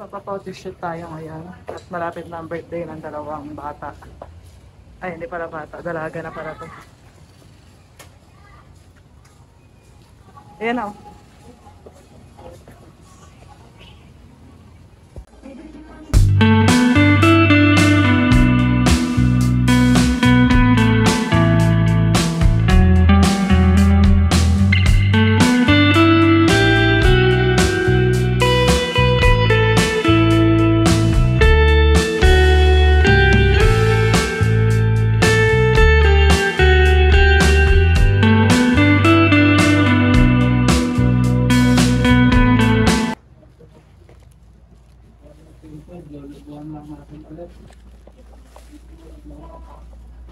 Magpa-photoshoot tayo ngayon. At malapit na ang birthday ng dalawang bata. Ay, hindi pala bata. Dalaga na pala to. Ayan o.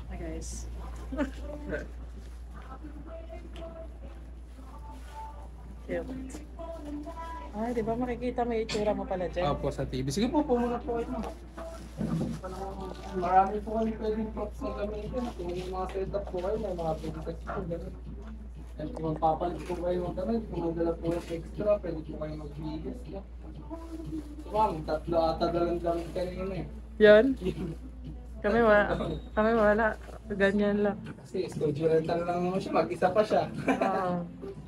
Hi guys. Cute. Ay, di ba makikita may itsura mo pala dyan? Opo, sa TV. Sige po, pumuna po kayo. Marami po kami pwedeng props na gamitin. Kung may mga setup po kayo, may mga pwedeng po gano'n. And kung magpapalit po kayo ng damit, kung magdala po ng extra, pwede po kayo magbigis. No? So ma'am, 3 ata dalang damit kanina eh. Yan? Kami wala. Ganyan lang. Kasi studio rental lang naman siya, mag-isa pa siya. Oo.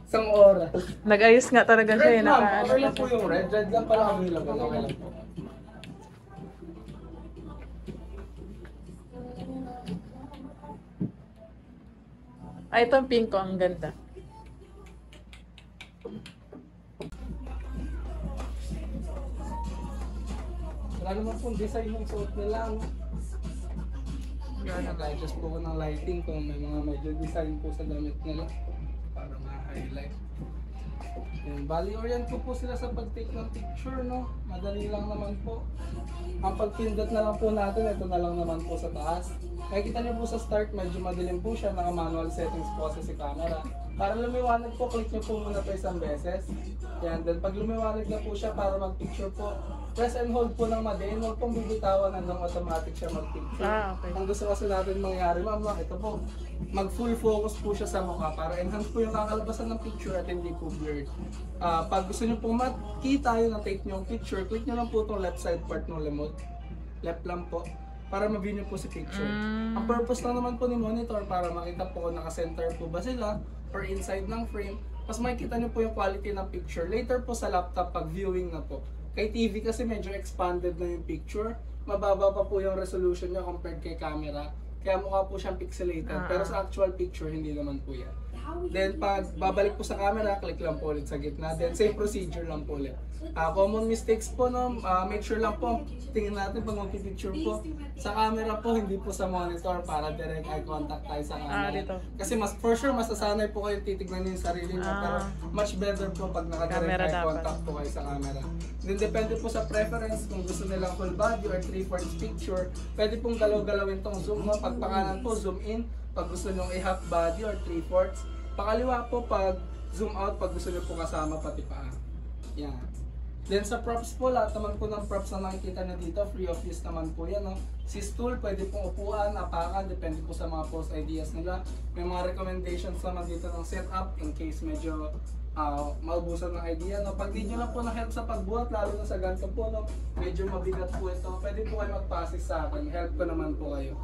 Isang oras. Nag-ayos nga talaga siya. Red ma'am, okay lang po yung red. Red lang pala available. Okay lang po. Ay, itong pink ko. Ang ganda. Wala naman pong design ng suot nila. No? Nag-adjust po ko ng lighting kung may mga medyo design po sa damit nila para ma-highlight. Bali orient po sila sa pag-take ng picture, no? Madali lang naman po. Ang pagpindot na lang po natin, ito na lang naman po sa taas. Nakikita niyo po sa start, medyo madilim po siya, naka-manual settings po kasi si camera. Para lumiwanag po, click niyo po muna pa isang beses. Yan, then pag lumiwanag na po siya para mag-picture po, press and hold po ng madiin, huwag pong bibitawan hanggang automatic siya mag-picture. Okay. Ang gusto kasi natin mangyari, ma'am, ito po, mag-full focus po siya sa mukha para enhance po yung kakalabasan ng picture at hindi po blurred. Pag gusto niyo po makita yung na-take niyo yung picture, click niyo lang po itong left side part ng remote. Left lang po, para ma-view niyo po si picture. Ang purpose lang naman po ni monitor para makita po kung naka-center po ba sila or inside ng frame. Mas makikita niyo po yung quality ng picture. Later po sa laptop pag viewing na po. Kay TV kasi medyo expanded na yung picture. Mababa pa po yung resolution niya compared kay camera. Kaya mukha po siyang pixelated. Pero sa actual picture, hindi naman po yan. Then pag babalik po sa camera, click lang po ulit sa gitna. Then same procedure lang po ulit. Common mistakes po, no? Make sure lang po, tingin natin pag mag-picture po sa camera po, hindi po sa monitor para direct eye contact tayo sa camera. Dito. Kasi for sure, masasanay po kayo titignan yung sarili niyo. Pero much better po pag naka-direct eye contact po kayo sa camera. Then depende po sa preference, kung gusto nilang full body or 3/4 picture, pwede pong galaw-galawin tong zoom, no? Pag pakanan po, zoom in. Pag gusto nyo i-half body or 3/4. Pakaliwa po pag zoom out, pag gusto nyo po kasama pati paa. Yan. Then sa props po, lahat naman po ng props na nakikita nyo dito, free of use naman po yan. No? Si stool, pwede pong upuan, apakan, depende po sa mga post ideas nila. May mga recommendations naman dito ng setup in case medyo maubusan ng idea. No? Pag di nyo lang po na-help sa pagbuhat, lalo na sa ganito po, no? Medyo mabigat po ito, pwede po kayo mag-passes sa akin, help ko naman po kayo.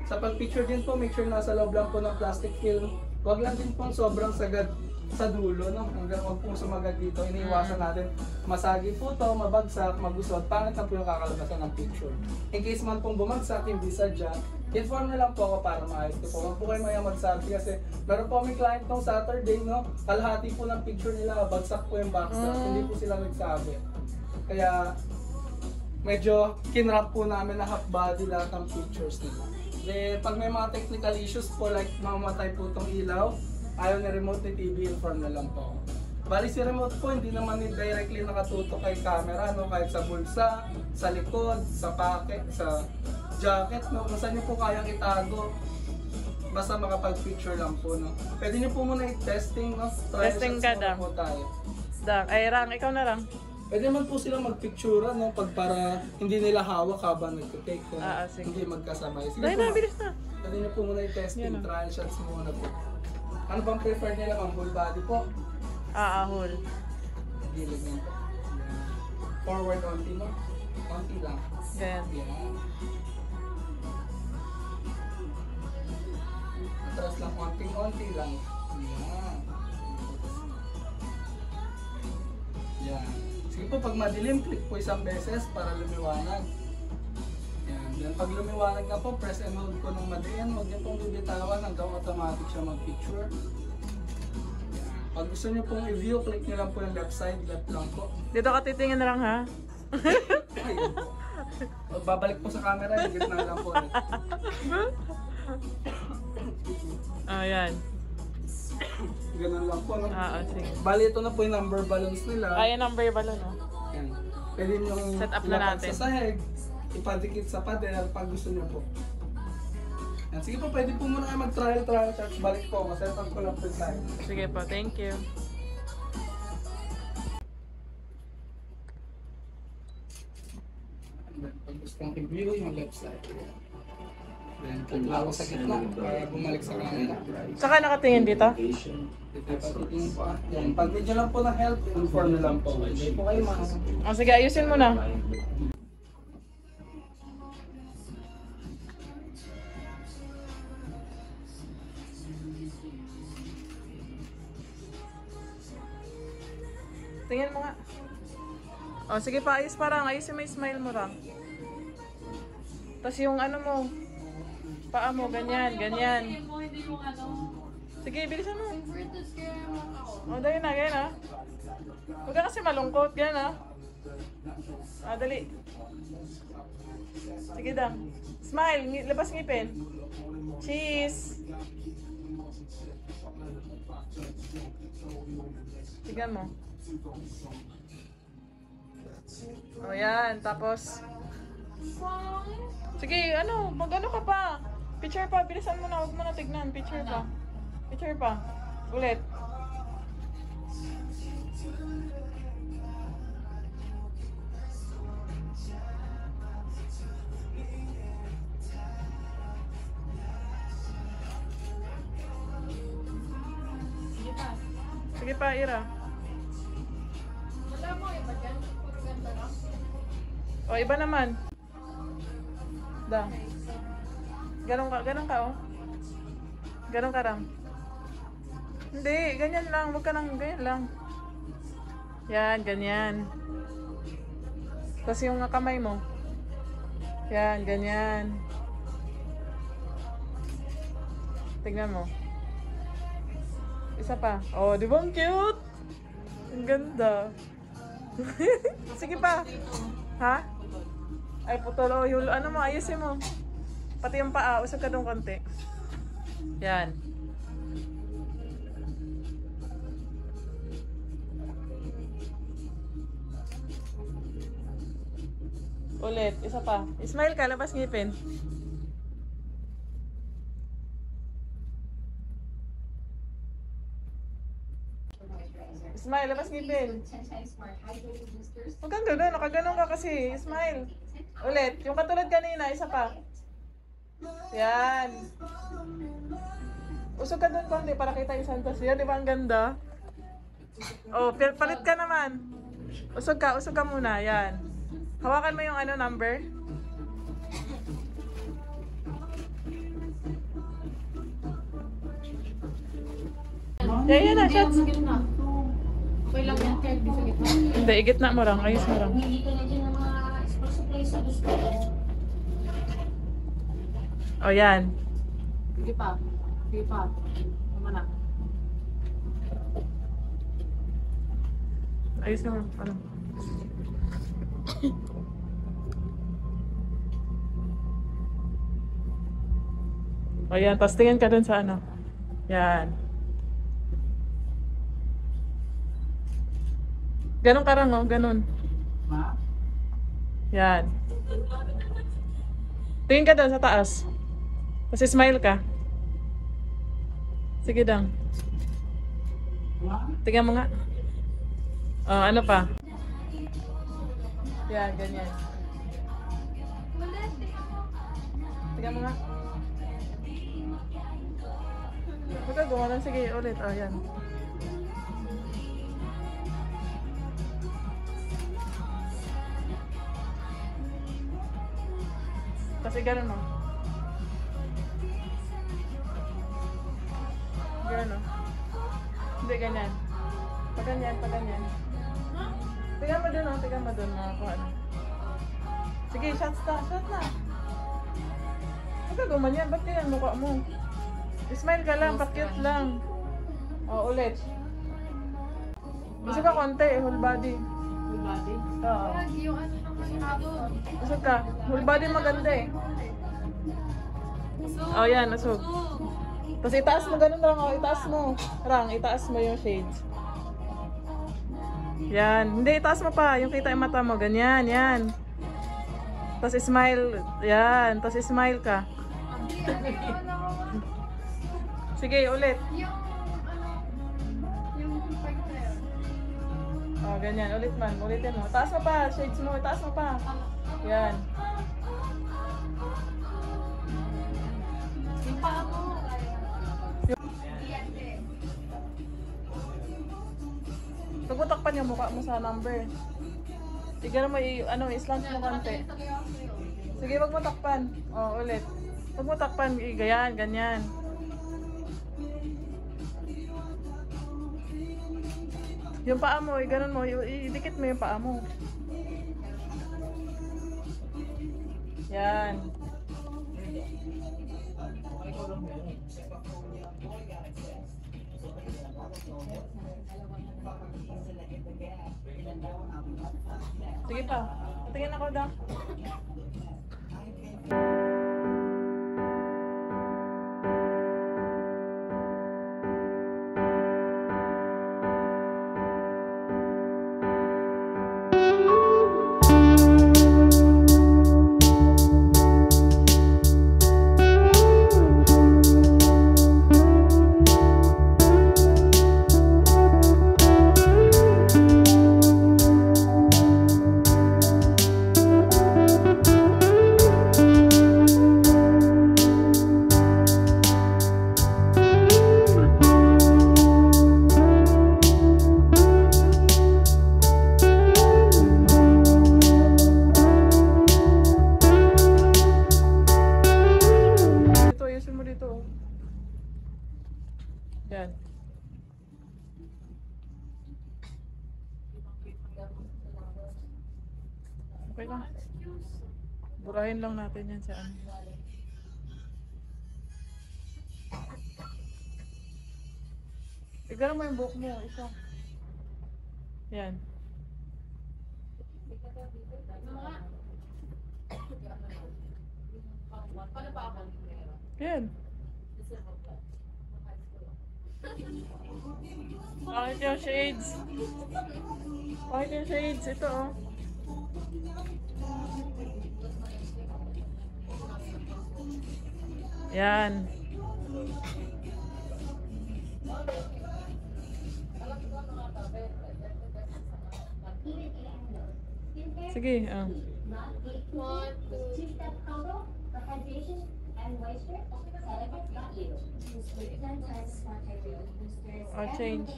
Sa pag-picture din po, make sure nasa loob lang po ng plastic film. Huwag lang din po sobrang sagad sa dulo, no? Hanggang huwag pong sumagad dito. Iniiwasan natin masagi po to, mabagsak, magusot, pangit na po yung kakalabasan ng picture. In case man pong bumagsak, hindi sadya, inform na lang po ako para maayos ko po. Huwag po kayo maya magsabi kasi meron po may client nung Saturday, no? Kalahati po ng picture nila, bagsak po yung backstop, hindi po sila nagsabi. Kaya medyo kinrap po namin na half body lahat ng pictures nila. Then, pag may mga technical issues po, like mamatay po itong ilaw, ayaw ni remote ni TV, inform na lang po. Bali si remote po, hindi naman directly nakatutok kay camera, no? Kahit sa bulsa, sa likod, sa pocket, sa jacket, no? Kung saan nyo po kayang itago, basta makapag-picture lang po, no? Pwede nyo po muna i-testing, no? Testing ka daw. Po tayo. Ay, Rang, ikaw na lang. Pwede naman po silang magpicture, no? Pag para hindi nila hawak habang nagtitake, no? Hindi magkasabay. Sige Dahil po, na, bilis na. pwede nyo po muna i-testing, Yan, trial shots muna po. Ano bang prefer nila, ma'am? Full body po? Ahol. Gilid lang po. Forward onti mo. Onti lang. Ganyan. Yan. Atras lang, onting-onti lang. Yan. Yan. Sige po, pag madilim, click po isang beses para lumiwanag. Yan. Then pag lumiwanag na po, press and hold po ng madiin. Huwag niyo pong bibitawan hanggang automatic siya mag-picture. Yan. Pag gusto niyo pong i-view, click niyo lang po yung left side, left lang po. Dito ka titingin na lang ha. Ay, pag babalik po sa camera, yung gitna lang po. Ayan. Ganun lang po. No? Sige. Bali, ito na po yung number balloons nila. Ayan ang number balloon, no? Yan. Pwede nyo Set up na natin. sa sahig, ipadikit sa pader pag gusto nyo po. Yan. Sige po, pwede po muna kayo mag-trial charge. Balik po, set up ko lang po yung sahig. Sige po, thank you. Pag gusto nyo i-view yung left side. Then, pagla ko sa gitna para bumalik sa camera. Saka nakatingin dito? Dito patitingin po. Yan. Pag medyo lang po ng help, inform na lang po. Hindi po kayo mga. Sige, ayusin mo na. Tingin mo nga. Sige pa, ayos parang. Ayusin mo yung smile mo lang. Tapos yung ano mo, paa mo, ganyan, ganyan. Sige, bilisan mo. Dali na, ganyan ah. Huwag ka kasi malungkot, ganyan ah. Dali. Sige dang. Smile, labas ngipin. Cheese. Tignan mo. Yan, tapos sige, mag-ano ka pa. Picture pa, bilisan mo na, huwag mo na tignan. Picture pa. Picture pa. Ulit. Sige pa, Ira. Wala mo, iba dyan. Puro ganda lang. Iba naman. Dang. Ganon ka oh. Ganon ka ram. Hindi, ganyan lang. Huwag ka nang ganyan lang. Yan, ganyan. Tapos yung kamay mo. Yan, ganyan. Tignan mo. Isa pa. Di ba ang cute? Ang ganda. Sige pa. Ha? Ay, putol. Ano mo, ayusin mo. Pati yung paa, usap ka doon konti. Yan. Ulit, isa pa. Smile ka, labas ngipin. Smile, labas ngipin. Huwag kang gano'n, nakaganon ka kasi. Smile. Ulit, yung katulad kanina, isa pa. Yan. Usog ka doon konti para kita yung Santos. Yan, di ba ang ganda? Palit ka naman. Usog ka muna. Yan. Hawakan mo yung number. Yan na, shots. Okay lang yan, kahit di sa gitna. Hindi, igitna mo lang. Ayos mo lang. Hindi ka na dyan ng mga express supply sa gusto. Yan. Sige pa. Sige pa. Tama na. Ayos mo. Yan, tapos tingin ka dun sa Yan. Ganon ka lang, ganon. Yan. Tingin ka dun sa taas. Kasi smile ka. Sige dang. Tingnan mo nga. Ano pa? Yan, ganyan. Tingnan mo nga. Huwag ka gumanon. Sige, ulit. Yan. Kasi ganun o. Ganun o. Hindi, ganyan. Pag ganyan, pag ganyan. Tingnan mo dun o, tingnan mo dun mga kung ano. Sige, shots na, shot na. Huwag ka gumanyan, ba't ganyan mukha mo? Smile ka lang, pa-cute lang. O, ulit. Gusto ka konti, whole body. Full body. Oo. Yung ano naman habol. Gusto ka, whole body maganda eh. Oh, yan, asog. Tapos itaas mo ganun lang, oh, itaas mo. Rang, itaas mo yung shades. Yan, hindi, itaas mo pa. Yung kita yung mata mo, ganyan, yan. Tapos smile, yan. Tapos smile ka. Sige, ulit. Oh, ganyan, ulit man, ulitin mo. Taas mo pa, shades mo, itaas mo pa. Yan. Yung paa mo. Pagbutakpan yung mukha mo sa number. Tignan mo, i-slant mo konti. Sige, wag mo takpan. Oh, ulit. Wag mo takpan, ganyan, ganyan. Yung paa mo, ganun mo, idikit mo yung paa mo. Yan. Sige pa. Tingin ako daw. Yan. Okay lang. Burahin lang natin yan sa ano. Igano mo yung buhok mo, isa. Yan. Yan. Bakit yung shades? Bakit yung shades? Ito oh. Yan. Sige, ah. Two-step combo for hydration and moisture. Celebrate.you. I'll change.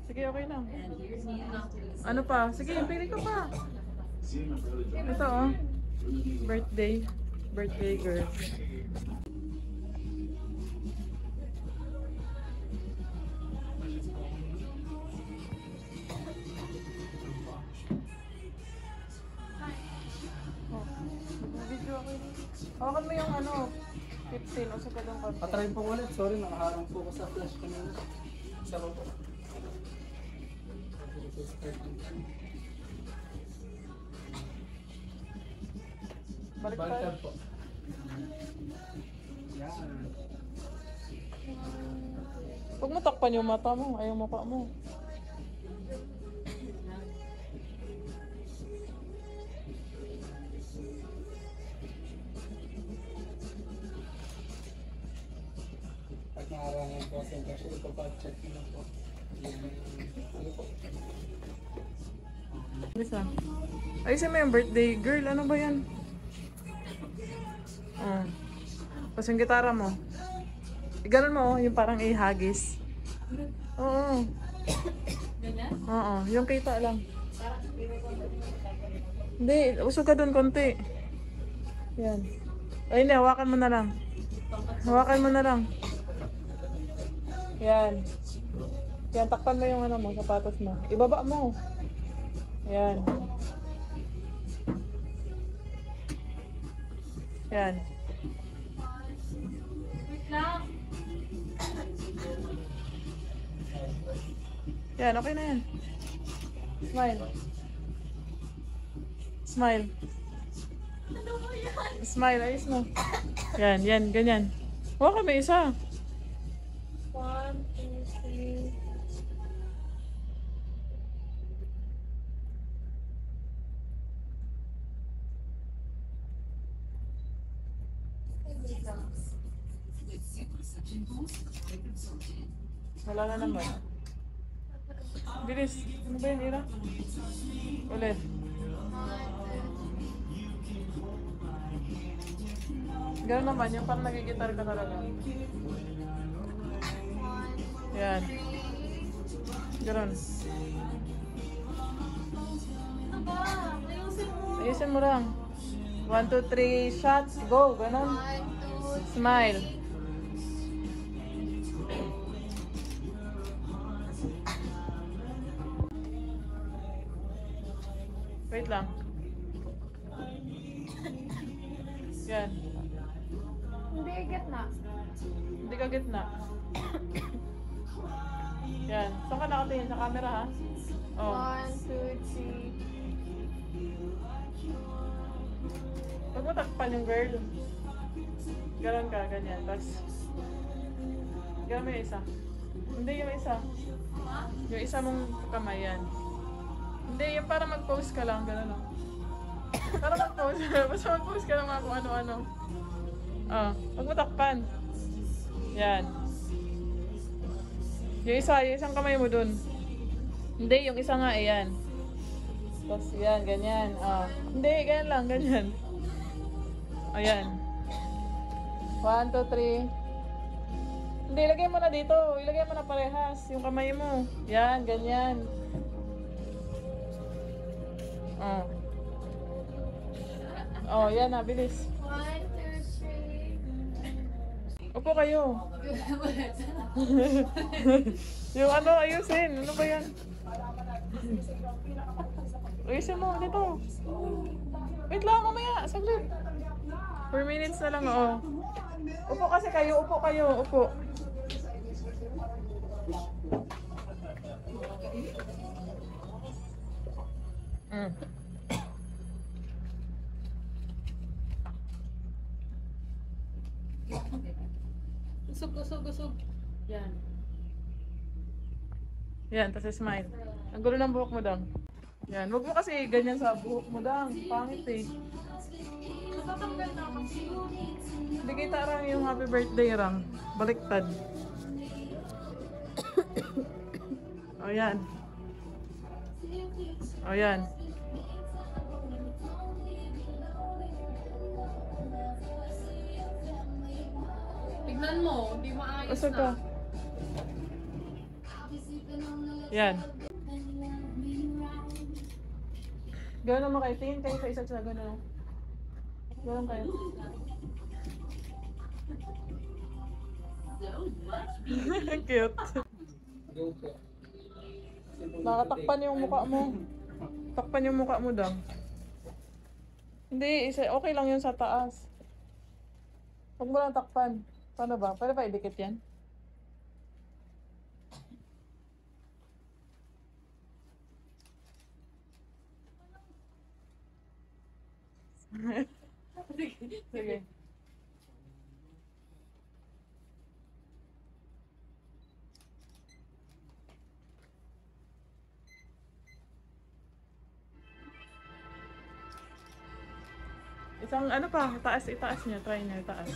Sige, okay lang. Ano pa? Sige, pili ka pa. Ito oh. Birthday. Birthday girl. Hawakan mo yung ano, 15 o sa kadang konti. Patry po ulit. Sorry, nakaharang po ko sa flash kanina. Isa po. Balik Baliktad pa. po. Yan. Huwag mo takpan yung mata mo, ay yung mukha mo. Pag nakarangan po sa impression, ipapag-check nyo po. Ano po? Lisa. Ayusin mo yung birthday girl, ano ba yan? Tapos yung gitara mo. Ganun mo, yung parang ihagis. Oo. Ganyan? Oo, yung kita lang. Hindi, usog ka dun konti. Yan. Ay, hindi, hawakan mo na lang. Hawakan mo na lang. Yan. Yan, takpan mo yung ano mo, sapatos mo. Ibaba mo. Yan. Yan. Wait lang. Yan, okay na yan. Smile. Smile. Smile, ayos mo. Yan, yan, ganyan. Huwag ka may isa. 1, 2, 3. Wala na naman. Bilis. Ano ba yun, Ira? Ulit. Gano'n naman, yung parang nagigitar ka talaga. Yan. Gano'n. Ano ba? Ayusin mo. Ayusin mo lang. 1, 2, 3, shots. Go. Gano'n. 1, 2, Smile. Wait lang. Yan. Hindi, get na. Hindi ka gitna. Yan. Saan ka nakatingin? Sa camera, ha? Oh. 1, 2, 3. Pag mo takpan yung girl. Ganon ka, ganyan. Tapos, gano'n mo yung isa. Hindi yung isa. Yung isa mong kamay yan. Hindi, yung para mag-pose ka lang, gano'n o. Para mag-pose. Basta mag-pose ka lang mga kung ano-ano. Pag mo takpan. Yan. Yung isang kamay mo dun. Hindi, yung isa nga, yan. Tapos yan, ganyan. Hindi, ganyan lang, ganyan. Ayan. 1, 2, 3. Hindi, ilagay mo na dito. Ilagay mo na parehas. Yung kamay mo. Yan, ganyan. Yan na, bilis. 1, 2, 3. Upo kayo. Yung ano, ayusin. Ano ba yan? Ayusin mo, dito. Wait lang, mamaya. Saglit. 4 minutes na lang, oo. Upo kasi kayo, upo kayo, upo. Usog. Yan. Yan, tapos smile. Ang gulo ng buhok mo, Dang. Yan, wag mo kasi ganyan sa buhok mo, Dang. Pangit eh. Matatanggal na kasi. Hindi kita rang yung happy birthday rang. Baliktad. Yan. Yan. Tignan mo, hindi maayos Usog na. ka. Yan. Gano'n naman kayo. Tingin kayo sa isa't sa gano'n. Gano'n kayo. Cute. Go po. Nakatakpan yung mukha mo. Takpan yung mukha mo, Dang. Hindi, okay lang yun sa taas. Huwag mo lang takpan. Paano ba? Pwede ba idikit yan? Sige. Isang ano pa, itaas niya, try niya, itaas.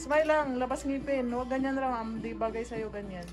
Smile lang, labas ngipin. Huwag ganyan lang, di bagay sa'yo ganyan.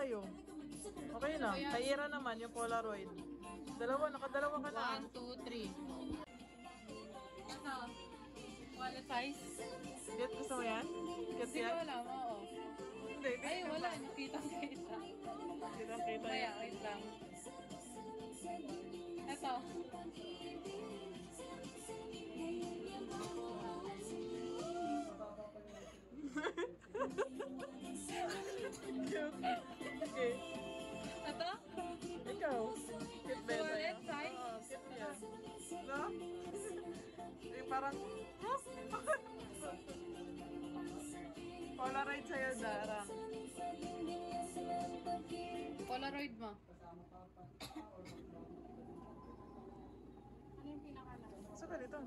kayo. Okay lang. Kay Ira naman, yung Polaroid. Nakadalawa ka na. 1, 2, 3. Ano? Wallet size? Get gusto mo yan? Get Hindi ko yan? alam, oo. Hindi, Ay, wala. Nakita-kita. Kita-kita Kaya, yan. wait lang. Ito. Cute. Okay. Ito? Ikaw. Cute ba yun Wallet sa'yo? size? Oo, cute yan. No? Yung parang, Polaroid sa'yo, Dara. Polaroid mo. Gusto ka dito.